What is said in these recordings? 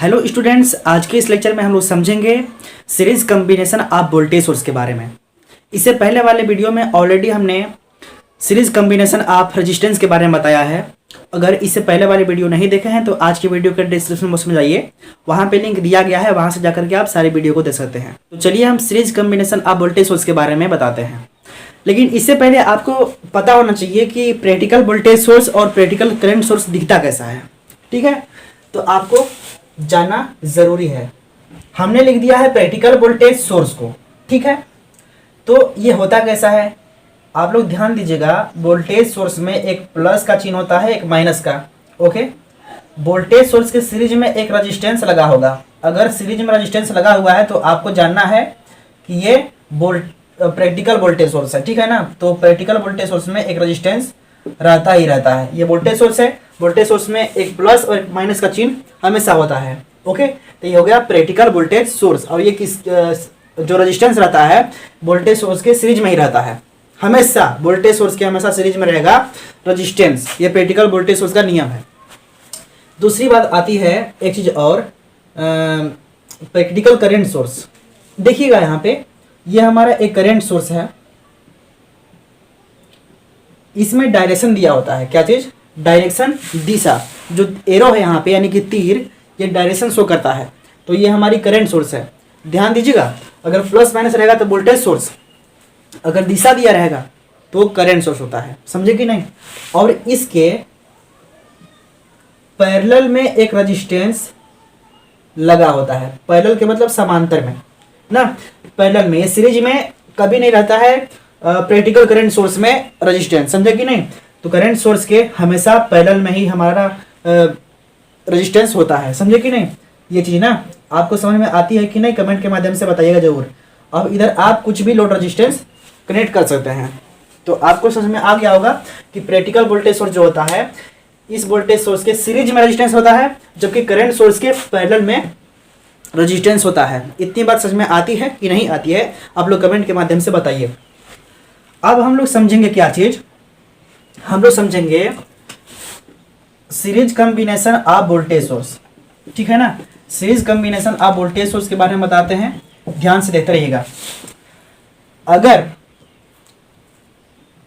Hello students, आज के इस लेक्चर में हम लोग समझेंगे series combination of voltage source के बारे में। इससे पहले वाले वीडियो में ऑलरेडी हमने सीरीज कॉम्बिनेशन ऑफ रेजिस्टेंस के बारे में बताया है। अगर इससे पहले वाले वीडियो नहीं देखे हैं तो आज की वीडियो के डिस्क्रिप्शन बॉक्स में जाइए, वहाँ पे लिंक दिया गया है, वहाँ से जाकर के आप सारे वीडियो को देख सकते हैं। तो चलिए हम series combination of voltage source के बारे में बताते हैं। लेकिन इससे पहले आपको पता होना चाहिए कि प्रैक्टिकल वोल्टेज सोर्स और प्रैक्टिकल करंट सोर्स दिखता कैसा है। ठीक है, तो आपको जानना जरूरी है। हमने लिख दिया है प्रैक्टिकल वोल्टेज सोर्स को। ठीक है, तो ये होता कैसा है आप लोग ध्यान दीजिएगा। वोल्टेज सोर्स में एक प्लस का चिन्ह होता है, एक माइनस का। ओके, वोल्टेज सोर्स के सीरीज में एक रेजिस्टेंस लगा होगा। अगर सीरीज में रेजिस्टेंस लगा हुआ है तो आपको जानना है कि ये प्रैक्टिकल वोल्टेज सोर्स है। ठीक है ना, तो प्रैक्टिकल वोल्टेज सोर्स में एक रेजिस्टेंस रहता ही रहता है। ये वोल्टेज सोर्स है, वोल्टेज सोर्स में एक प्लस और एक माइनस का चिन्ह हमेशा होता है। ओके, तो ये हो गया प्रैक्टिकल वोल्टेज सोर्स। और ये किस जो रेजिस्टेंस रहता है वोल्टेज सोर्स के सीरीज में ही रहता है हमेशा। वोल्टेज सोर्स के हमेशा सीरीज में रहेगा रेजिस्टेंस। ये प्रैक्टिकल वोल्टेज सोर्स का नियम है। दूसरी बात आती है एक चीज और, प्रैक्टिकल करंट सोर्स। देखिएगा यहाँ पे ये हमारा एक करंट सोर्स है, इसमें डायरेक्शन दिया होता है। क्या चीज? डायरेक्शन, दिशा। जो एरो है यहाँ पे यानी कि तीर, ये डायरेक्शन शो करता है। तो ये हमारी करंट सोर्स है। ध्यान दीजिएगा, अगर प्लस माइनस रहेगा तो वोल्टेज सोर्स, अगर दिशा दिया रहेगा तो करंट सोर्स होता है। समझे कि नहीं? और इसके पैरेलल में एक रेजिस्टेंस लगा होता है। पैरेलल के मतलब समांतर में ना, पैरेलल में। ये सीरीज में कभी नहीं रहता है प्रैक्टिकल करंट सोर्स में रेजिस्टेंस। समझे कि नहीं? तो करंट सोर्स के हमेशा पैरेलल में ही हमारा रेजिस्टेंस होता है। समझे कि नहीं? ये चीज ना आपको समझ में आती है कि नहीं, कमेंट के माध्यम से बताइएगा जरूर। अब इधर आप कुछ भी लोड रेजिस्टेंस कनेक्ट कर सकते हैं। तो आपको समझ में आ गया होगा कि प्रैक्टिकल वोल्टेज सोर्स जो होता है, इस वोल्टेज सोर्स के सीरीज में रेजिस्टेंस होता है, जबकि करंट सोर्स के पैरेलल में रेजिस्टेंस होता है। इतनी बात समझ में आती है कि नहीं आती है, आप लोग कमेंट के माध्यम से बताइए। अब हम लोग समझेंगे क्या चीज? हम लोग समझेंगे series combination of voltage source. ठीक है ना, series combination of voltage source के बारे में बताते हैं, ध्यान से देखते रहिएगा। अगर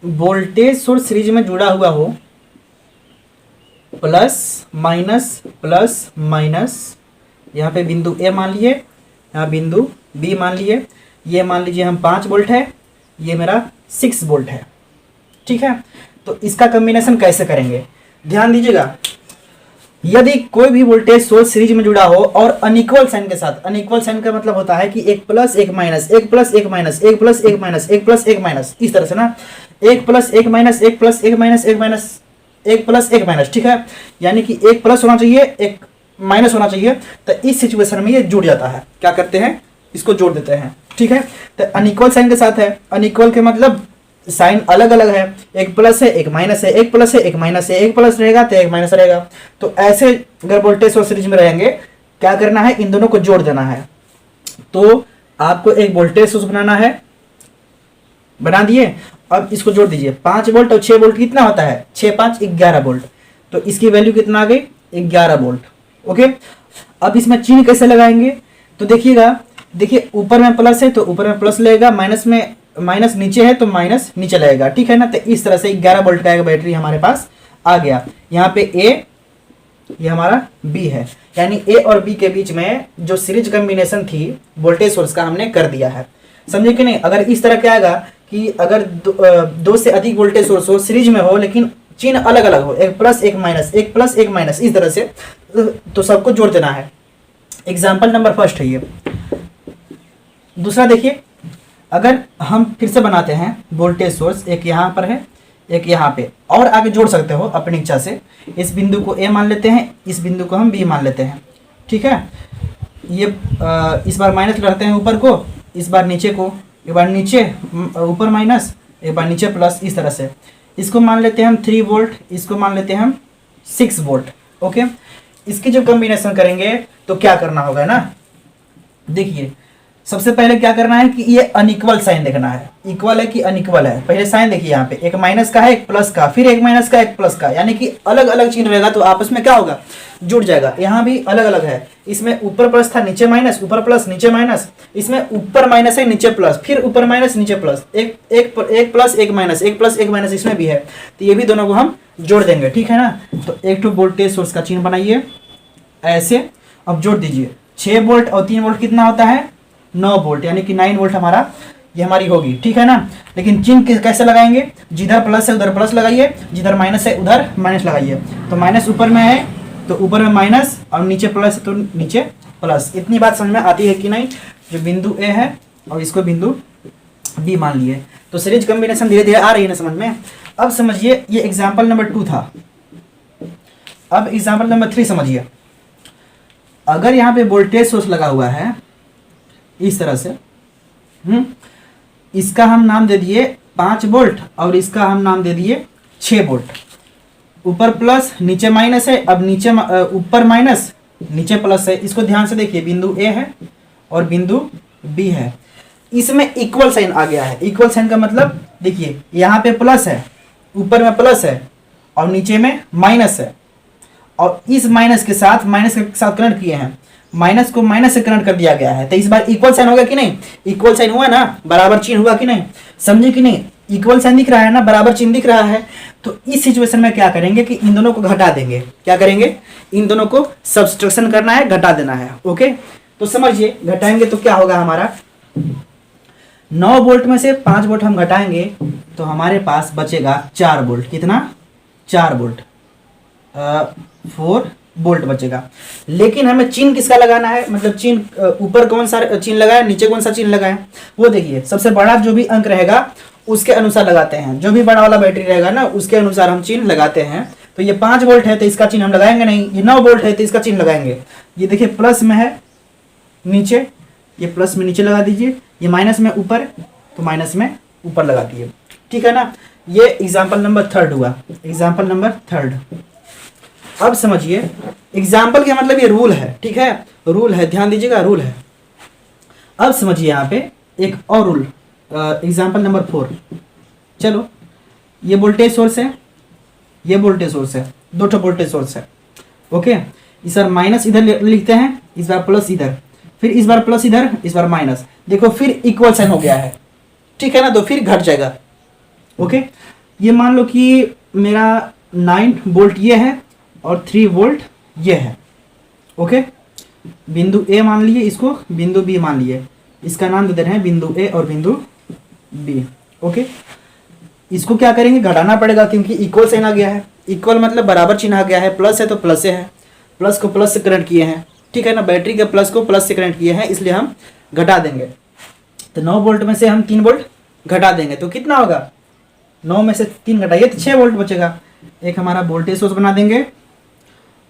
वोल्टेज सोर्स सीरीज में जुड़ा हुआ हो, प्लस माइनस, यहाँ पे बिंदु ए मान लिए, यहाँ बिंदु बी मान लिए, ये मान लीजिए हम 5 वोल्ट है, ये मेरा 6 वोल्ट है। ठीक है, तो इसका कॉम्बिनेशन कैसे करेंगे ध्यान दीजिएगा। यदि कोई भी वोल्टेज सोर्स सीरीज में जुड़ा हो और अनइक्वल साइन के साथ, अनइक्वल साइन का मतलब होता है कि एक प्लस एक माइनस, एक प्लस एक माइनस, एक प्लस एक माइनस, एक प्लस एक माइनस, इस तरह से ना, एक प्लस एक माइनस, एक प्लस एक माइनस, एक माइनस, एक प्लस एक माइनस। ठीक है, यानी कि एक प्लस होना चाहिए, एक माइनस होना चाहिए। तो इस सिचुएशन में ये जुड़ जाता है। क्या करते हैं? इसको जोड़ देते हैं। ठीक है, तो अनइक्वल साइन के साथ है। अनइक्वल के मतलब साइन अलग अलग है, एक प्लस है एक माइनस है, एक प्लस है एक माइनस है, एक प्लस रहेगा तो एक माइनस रहेगा। तो ऐसे अगर वोल्टेज सोर्स सीरीज में रहेंगे, क्या करना है? इन दोनों को जोड़ देना है। तो आपको एक वोल्टेज सोर्स बनाना है, बना दिए। अब इसको जोड़ दीजिए। 5 वोल्ट और 6 वोल्ट कितना होता है? 6 5 11 वोल्ट। तो इसकी वैल्यू कितना आ गई? 11 वोल्ट। ओके, अब इसमें चिन्ह कैसे लगाएंगे? तो देखिएगा, देखिए ऊपर में प्लस है तो ऊपर में प्लस लगेगा, माइनस में माइनस नीचे है तो माइनस नीचे लगेगा। ठीक है ना, तो इस तरह से 11 वोल्ट का एक बैटरी हमारे पास आ गया। यहाँ पे ए, ये हमारा बी है, यानी ए और बी के बीच में जो सीरीज कॉम्बिनेशन थी वोल्टेज सोर्स का हमने कर दिया है। समझे कि नहीं? अगर इस तरह क्या आएगा कि अगर दो से अधिक वोल्टेज सोर्स हो, सीरीज में हो, लेकिन चिन्ह अलग अलग हो, एक प्लस एक माइनस, एक प्लस एक माइनस, इस तरह से, तो सबको जोड़ देना है। एग्जाम्पल नंबर फर्स्ट है ये। दूसरा देखिए, अगर हम फिर से बनाते हैं वोल्टेज सोर्स, एक यहाँ पर है, एक यहाँ पे, और आगे जोड़ सकते हो अपनी इच्छा से। इस बिंदु को ए मान लेते हैं, इस बिंदु को हम बी मान लेते हैं। ठीक है, ये इस बार माइनस रखते हैं ऊपर को, इस बार नीचे को, एक बार नीचे ऊपर माइनस, एक बार नीचे प्लस, इस तरह से। इसको मान लेते हैं हम 3 वोल्ट, इसको मान लेते हैं हम 6 वोल्ट। ओके, इसकी जब कॉम्बिनेशन करेंगे तो क्या करना होगा ना, देखिए सबसे पहले क्या करना है कि ये अनइक्वल साइन देखना है, इक्वल है कि अनइक्वल है। पहले साइन देखिए, यहाँ पे एक माइनस का है एक प्लस का, फिर एक माइनस का एक प्लस का, यानी कि अलग अलग चिन्ह रहेगा तो आपस में क्या होगा, जुड़ जाएगा। यहाँ भी अलग अलग है, इसमें ऊपर प्लस था नीचे माइनस, ऊपर प्लस नीचे माइनस, इसमें ऊपर माइनस है नीचे प्लस, फिर ऊपर माइनस नीचे प्लस, एक प्लस एक माइनस, एक प्लस एक माइनस इसमें भी है, तो ये भी दोनों को हम जोड़ देंगे, ठीक है ना। तो एक तो वोल्टेज सोर्स का चिन्ह बनाइए ऐसे, अब जोड़ दीजिए। 6 वोल्ट और 3 वोल्ट कितना होता है, 9 वोल्ट, यानी कि 9 वोल्ट हमारा ये हमारी होगी, ठीक है ना। लेकिन चिन्ह कैसे लगाएंगे, जिधर प्लस है उधर प्लस लगाइए, जिधर माइनस है उधर माइनस लगाइए। तो माइनस ऊपर में है तो ऊपर में माइनस, और नीचे प्लस है तो नीचे प्लस। इतनी बात समझ में आती है कि नहीं। जो बिंदु ए है और इसको बिंदु बी मान लिए, तो सीरीज कॉम्बिनेशन धीरे धीरे आ रही है ना समझ में। अब समझिए, ये एग्जाम्पल नंबर 2 था। अब एग्जाम्पल नंबर 3 समझिए। अगर यहाँ पे वोल्टेज सोर्स लगा हुआ है इस तरह से, इसका हम नाम दे दिए 5 वोल्ट और इसका हम नाम दे दिए 6 वोल्ट। ऊपर प्लस नीचे माइनस है, अब नीचे ऊपर माइनस नीचे प्लस है। इसको ध्यान से देखिए, बिंदु ए है और बिंदु बी है, इसमें इक्वल साइन आ गया है। इक्वल साइन का मतलब देखिए, यहाँ पे प्लस है, ऊपर में प्लस है और नीचे में माइनस है, और इस माइनस के साथ कनेक्ट किए हैं, माइनस को माइनस से कनेक्ट कर दिया गया है। तो इस बार इक्वल साइन होगा कि नहीं, इक्वल साइन हुआ ना, बराबर चिन्ह हुआ कि नहीं, समझे कि नहीं। इक्वल साइन दिख रहा है ना, बराबर चिन्ह दिख रहा है। तो इस सिचुएशन में क्या करेंगे कि इन दोनों को घटा देंगे। क्या करेंगे, इन दोनों को सब्सट्रैक्शन करना है, घटा देना है। ओके, तो समझिए, घटाएंगे तो क्या होगा हमारा, 9 वोल्ट में से 5 वोल्ट हम घटाएंगे तो हमारे पास बचेगा 4 वोल्ट। कितना, 4 वोल्ट, 4 वोल्ट बचेगा। लेकिन हमें चिन्ह किसका लगाना है, मतलब चिन्ह ऊपर कौन सा चिन्ह लगाए, नीचे कौन सा चिन्ह लगाए, वो देखिए। सबसे बड़ा जो भी अंक रहेगा उसके अनुसार लगाते हैं, जो भी बड़ा वाला बैटरी रहेगा ना उसके अनुसार हम चिन्ह लगाते हैं। तो ये 5 वोल्ट है तो इसका चिन्ह हम लगाएंगे नहीं, ये 9 वोल्ट है तो इसका चिन्ह लगाएंगे। ये देखिए प्लस में है नीचे, ये प्लस में नीचे लगा दीजिए, ये माइनस में ऊपर तो माइनस में ऊपर लगा दिए, ठीक है ना। ये एग्जाम्पल नंबर 3 हुआ, एग्जाम्पल नंबर 3। अब समझिए, एग्जाम्पल का मतलब ये रूल है, ठीक है, रूल है, ध्यान दीजिएगा, रूल है। अब समझिए यहाँ पे एक और रूल, एग्जाम्पल नंबर 4। चलो, ये वोल्टेज सोर्स है, ये वोल्टेज सोर्स है, 2 वोल्टेज सोर्स है। ओके, इस बार माइनस इधर लिखते हैं, इस बार प्लस इधर, फिर इस बार प्लस इधर, इस बार माइनस। देखो फिर इक्वल साइन हो गया है, ठीक है ना, तो फिर घट जाएगा। ओके, ये मान लो कि मेरा 9 वोल्ट ये है और 3 वोल्ट ये है। ओके, बिंदु ए मान लिए, इसको बिंदु बी मान लिए, इसका नाम दे दे रहे हैं बिंदु ए और बिंदु बी। ओके, इसको क्या करेंगे, घटाना पड़ेगा क्योंकि इक्वल साइन आ गया है। इक्वल मतलब बराबर चिन्ह आ गया है, प्लस है तो प्लस से है, प्लस को प्लस से कनेक्ट किए हैं, ठीक है ना, बैटरी के प्लस को प्लस से कनेक्ट किए हैं, इसलिए हम घटा देंगे। तो 9 वोल्ट में से हम 3 वोल्ट घटा देंगे तो कितना होगा, 9 में से 3 घटाइए तो 6 वोल्ट बचेगा। एक हमारा वोल्टेज सोर्स बना देंगे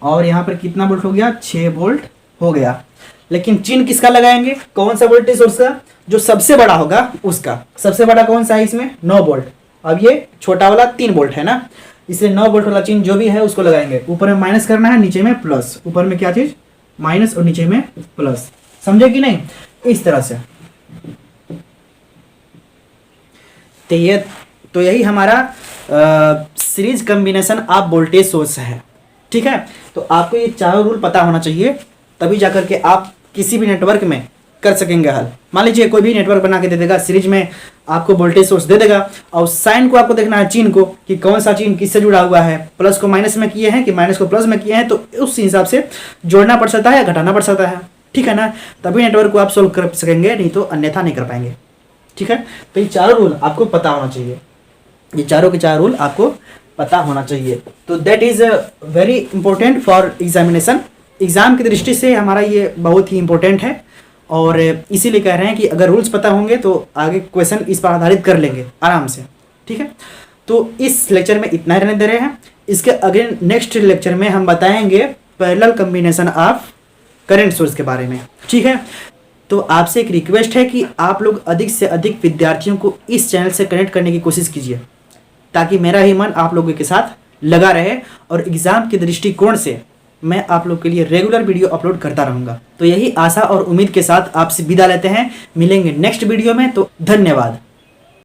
और यहाँ पर कितना वोल्ट हो गया, 6 वोल्ट हो गया। लेकिन चिन्ह किसका लगाएंगे, कौन सा वोल्टेज सोर्स का, जो सबसे बड़ा होगा उसका। सबसे बड़ा कौन सा है इसमें, 9 वोल्ट। अब ये छोटा वाला 3 वोल्ट है ना, इसलिए 9 वोल्ट वाला चिन्ह जो भी है उसको लगाएंगे। ऊपर में माइनस करना है, नीचे में प्लस, ऊपर में क्या चीज माइनस और नीचे में प्लस, समझे कि नहीं, इस तरह से। तो यही हमारा series combination of voltage source है, ठीक है। तो आपको ये चारों रूल पता होना चाहिए, तभी जाकर के आप किसी भी नेटवर्क में कर सकेंगे हल। मान लीजिए कोई भी नेटवर्क बना के दे देगा, सीरीज में आपको वोल्टेज सोर्स दे देगा और साइन को आपको देखना है, चिन्ह को, कि कौन सा चिन्ह किससे जुड़ा हुआ है, प्लस को माइनस में किए हैं कि माइनस को प्लस में किए हैं, तो उस हिसाब से जोड़ना पड़ सकता है या घटाना पड़ सकता है, ठीक है ना। तभी नेटवर्क को आप सोल्व कर सकेंगे, नहीं तो अन्यथा नहीं कर पाएंगे, ठीक है। तो ये चारों रूल आपको पता होना चाहिए, ये चारों के चार रूल आपको पता होना चाहिए। तो that is very important for examination. Exam की दृष्टि से हमारा ये बहुत ही इंपॉर्टेंट है और इसीलिए कह रहे हैं कि अगर रूल्स पता होंगे तो आगे क्वेश्चन इस पर आधारित कर लेंगे आराम से, ठीक है। तो इस लेक्चर में इतना ही रहने दे रहे हैं। इसके अगले नेक्स्ट लेक्चर में हम बताएंगे parallel combination of current source के बारे में, ठीक है। तो आपसे एक रिक्वेस्ट है कि आप लोग अधिक से अधिक विद्यार्थियों को इस चैनल से कनेक्ट करने की कोशिश कीजिए, ताकि मेरा ही मन आप लोगों के साथ लगा रहे और एग्ज़ाम के दृष्टिकोण से मैं आप लोग के लिए रेगुलर वीडियो अपलोड करता रहूँगा। तो यही आशा और उम्मीद के साथ आपसे विदा लेते हैं, मिलेंगे नेक्स्ट वीडियो में। तो धन्यवाद।